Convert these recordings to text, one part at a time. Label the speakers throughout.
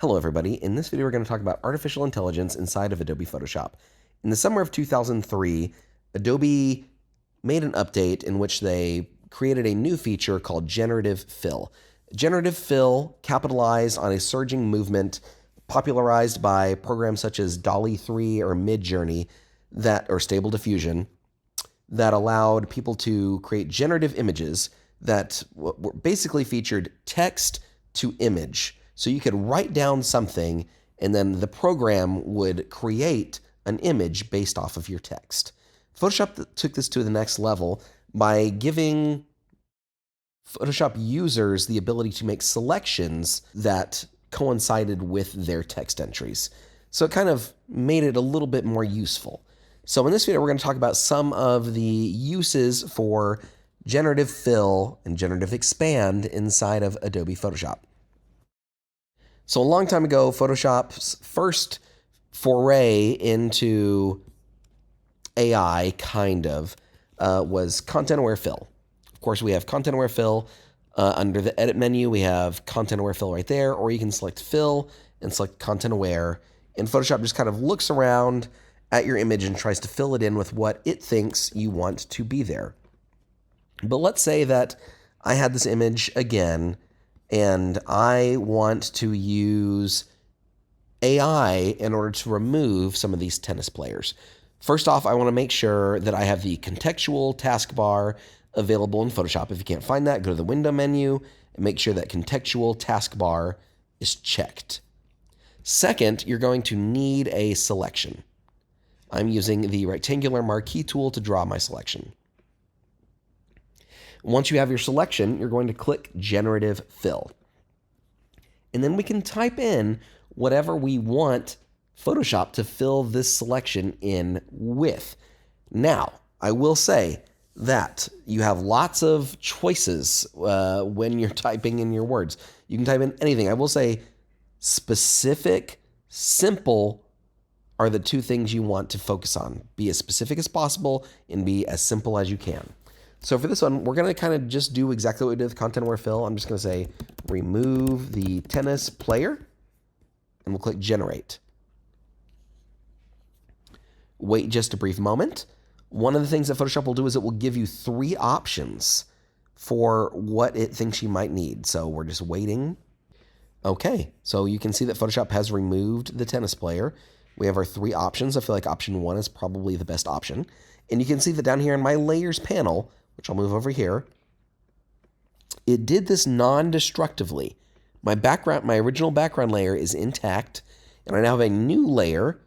Speaker 1: Hello everybody, in this video we're going to talk about artificial intelligence inside of Adobe Photoshop. In the summer of 2003, Adobe made an update in which they created a new feature called Generative Fill. Generative Fill capitalized on a surging movement popularized by programs such as DALL-E 3 or Midjourney or Stable Diffusion that allowed people to create generative images that basically featured text to image. So you could write down something and then the program would create an image based off of your text. Photoshop took this to the next level by giving Photoshop users the ability to make selections that coincided with their text entries. So it kind of made it a little bit more useful. So in this video, we're going to talk about some of the uses for generative fill and generative expand inside of Adobe Photoshop. So a long time ago, Photoshop's first foray into AI was content-aware fill. Of course, we have content-aware fill under the edit menu. We have content-aware fill right there, or you can select fill and select content-aware. And Photoshop just kind of looks around at your image and tries to fill it in with what it thinks you want to be there. But let's say that I had this image again, and I want to use AI in order to remove some of these tennis players. First off, I want to make sure that I have the contextual taskbar available in Photoshop. If you can't find that, go to the window menu and make sure that contextual taskbar is checked. Second, you're going to need a selection. I'm using the rectangular marquee tool to draw my selection. Once you have your selection, you're going to click Generative Fill. And then we can type in whatever we want Photoshop to fill this selection in with. Now, I will say that you have lots of choices when you're typing in your words. You can type in anything. I will say specific, simple are the two things you want to focus on. Be as specific as possible and be as simple as you can. So for this one, we're going to kind of just do exactly what we did with content-aware fill. I'm just going to say remove the tennis player, and we'll click generate. Wait just a brief moment. One of the things that Photoshop will do is it will give you 3 options for what it thinks you might need. So we're just waiting. Okay, so you can see that Photoshop has removed the tennis player. We have our 3 options. I feel like option 1 is probably the best option. And you can see that down here in my layers panel, which I'll move over here, it did this non-destructively. My original background layer is intact, and I now have a new layer,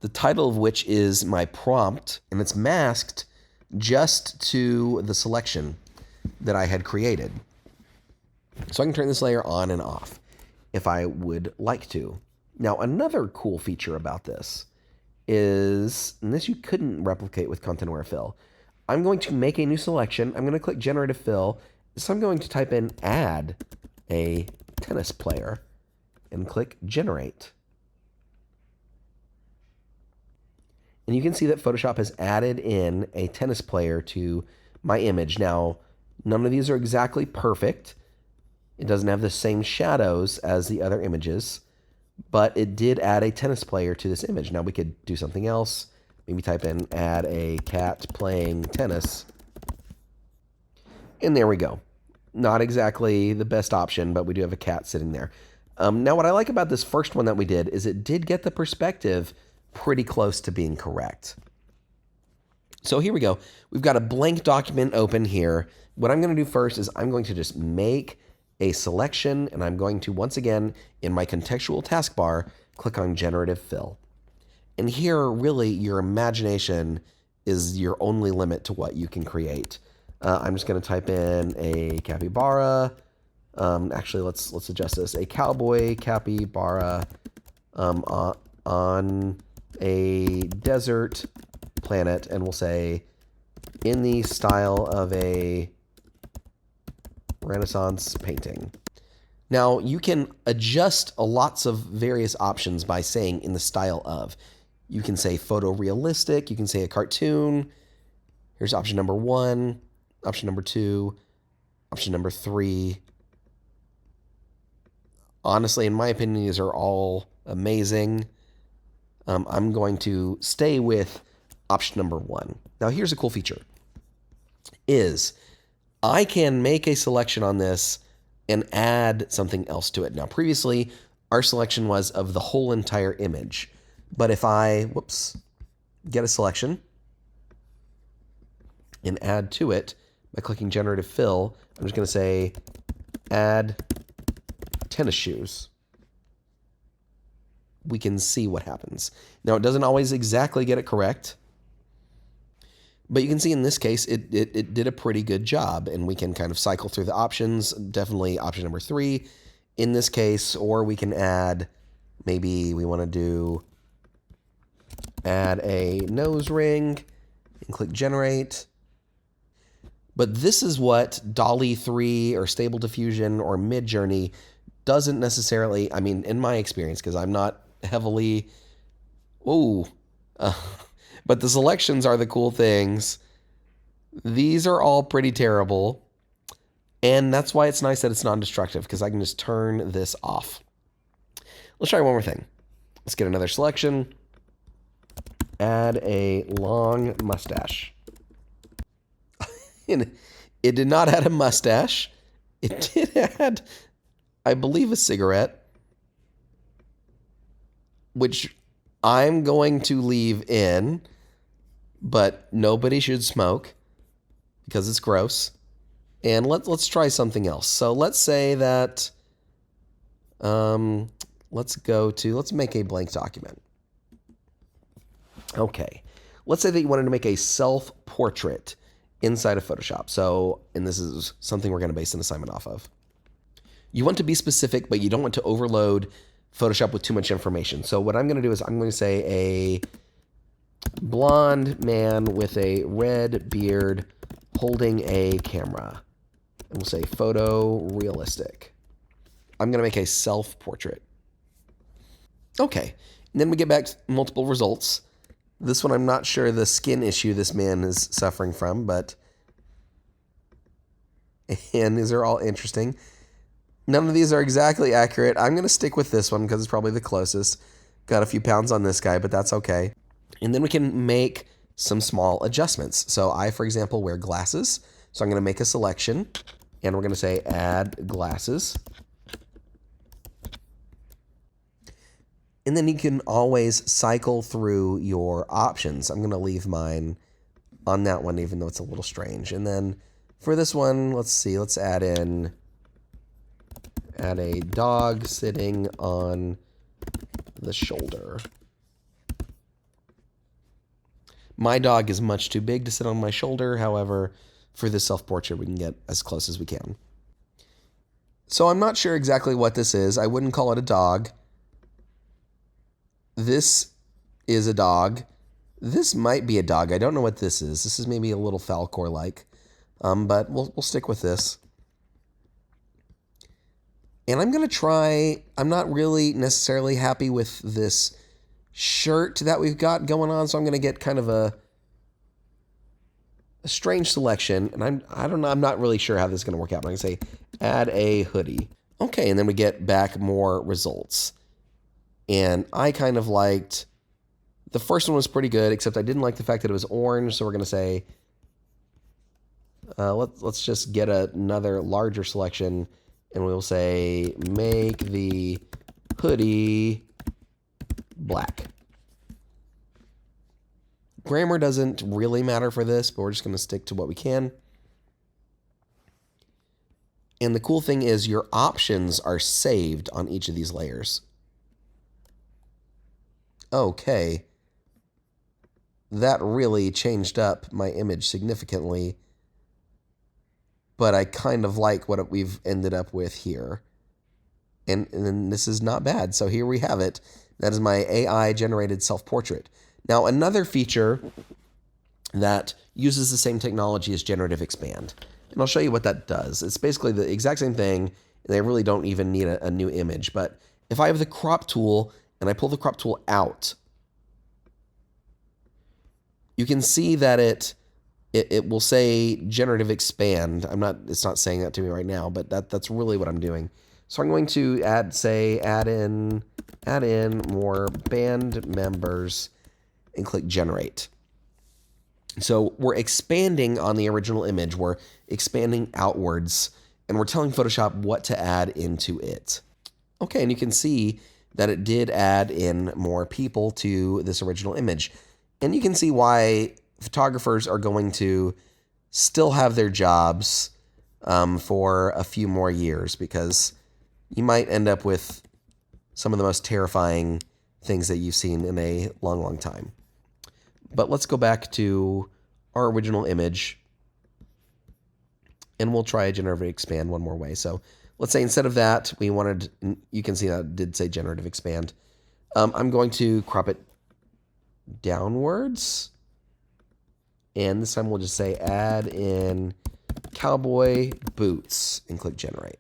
Speaker 1: the title of which is my prompt, and it's masked just to the selection that I had created. So I can turn this layer on and off if I would like to. Now, another cool feature about this is, and this you couldn't replicate with content-aware fill, I'm going to make a new selection. I'm going to click Generative Fill. So I'm going to type in add a tennis player and click Generate. And you can see that Photoshop has added in a tennis player to my image. Now, none of these are exactly perfect. It doesn't have the same shadows as the other images, but it did add a tennis player to this image. Now we could do something else. Maybe type in add a cat playing tennis. And there we go. Not exactly the best option, but we do have a cat sitting there. Now what I like about this first one that we did is it did get the perspective pretty close to being correct. So here we go. We've got a blank document open here. What I'm going to do first is I'm going to just make a selection, and I'm going to, once again, in my contextual taskbar, click on Generative Fill. And here, really, your imagination is your only limit to what you can create. I'm just going to type in a capybara. Actually, let's adjust this. A cowboy capybara on a desert planet, and we'll say in the style of a Renaissance painting. Now, you can adjust lots of various options by saying in the style of. You can say photorealistic, you can say a cartoon. Here's option number 1, option number 2, option number 3, Honestly, in my opinion, these are all amazing. I'm going to stay with option number one. Now, here's a cool feature is I can make a selection on this and add something else to it. Now, previously, our selection was of the whole entire image. But if I, get a selection and add to it by clicking Generative Fill, I'm just going to say add tennis shoes. We can see what happens. Now, it doesn't always exactly get it correct, but you can see in this case, it did a pretty good job, and we can kind of cycle through the options. Definitely option number 3 in this case, or we can add, maybe we want to add a nose ring and click generate. But this is what DALL-E 3 or Stable Diffusion or Midjourney doesn't necessarily, I mean, in my experience, because I'm not heavily, but the selections are the cool things. These are all pretty terrible. And that's why it's nice that it's non-destructive, because I can just turn this off. Let's try one more thing. Let's get another selection. Add a long mustache. And it did not add a mustache. It did add, I believe, a cigarette, which I'm going to leave in, but nobody should smoke because it's gross. And let's try something else. So let's say that, let's make a blank document. Okay. Let's say that you wanted to make a self-portrait inside of Photoshop. So, and this is something we're going to base an assignment off of. You want to be specific, but you don't want to overload Photoshop with too much information. So what I'm going to do is I'm going to say a blonde man with a red beard holding a camera. And we'll say photo realistic. I'm going to make a self-portrait. Okay. And then we get back to multiple results. This one, I'm not sure the skin issue this man is suffering from, and these are all interesting. None of these are exactly accurate. I'm going to stick with this one because it's probably the closest. Got a few pounds on this guy, but that's okay. And then we can make some small adjustments. So I, for example, wear glasses. So I'm going to make a selection, and we're going to say add glasses. And then you can always cycle through your options. I'm going to leave mine on that one, even though it's a little strange. And then for this one, let's see, let's add a dog sitting on the shoulder. My dog is much too big to sit on my shoulder. However, for this self-portrait, we can get as close as we can. So I'm not sure exactly what this is. I wouldn't call it a dog. This is a dog. This might be a dog. I don't know what this is. This is maybe a little Falcor-like, but we'll stick with this. And I'm going to try, I'm not really necessarily happy with this shirt that we've got going on, so I'm going to get kind of a strange selection, and I don't know, I'm not really sure how this is going to work out. I'm going to say add a hoodie. Okay, and then we get back more results. And I kind of liked, the first one was pretty good, except I didn't like the fact that it was orange, so we're going to say, let's just get another larger selection, and we'll say, make the hoodie black. Grammar doesn't really matter for this, but we're just going to stick to what we can. And the cool thing is your options are saved on each of these layers. Okay. That really changed up my image significantly, but I kind of like what we've ended up with here. And this is not bad. So here we have it. That is my AI-generated self-portrait. Now, another feature that uses the same technology is generative expand. And I'll show you what that does. It's basically the exact same thing, and they really don't even need a new image. But if I have the crop tool and I pull the crop tool out, you can see that it will say generative expand. It's not saying that to me right now, but that's really what I'm doing. So I'm going to add in more band members and click generate. So we're expanding on the original image. We're expanding outwards, and we're telling Photoshop what to add into it. Okay, and you can see that it did add in more people to this original image. And you can see why photographers are going to still have their jobs for a few more years, because you might end up with some of the most terrifying things that you've seen in a long, long time. But let's go back to our original image, and we'll try generative expand one more way. So let's say instead of that, we wanted, you can see that it did say generative expand. I'm going to crop it downwards, and this time we'll just say add in cowboy boots and click generate.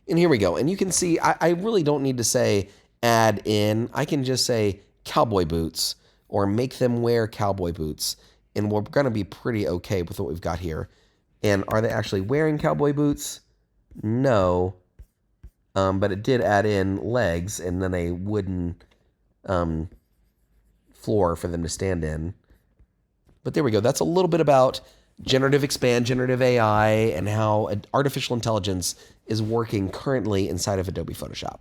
Speaker 1: And here we go. And you can see I really don't need to say add in. I can just say cowboy boots or make them wear cowboy boots. And we're going to be pretty okay with what we've got here. And are they actually wearing cowboy boots? No. But it did add in legs and then a wooden floor for them to stand in. But there we go. That's a little bit about generative expand, generative AI, and how artificial intelligence is working currently inside of Adobe Photoshop.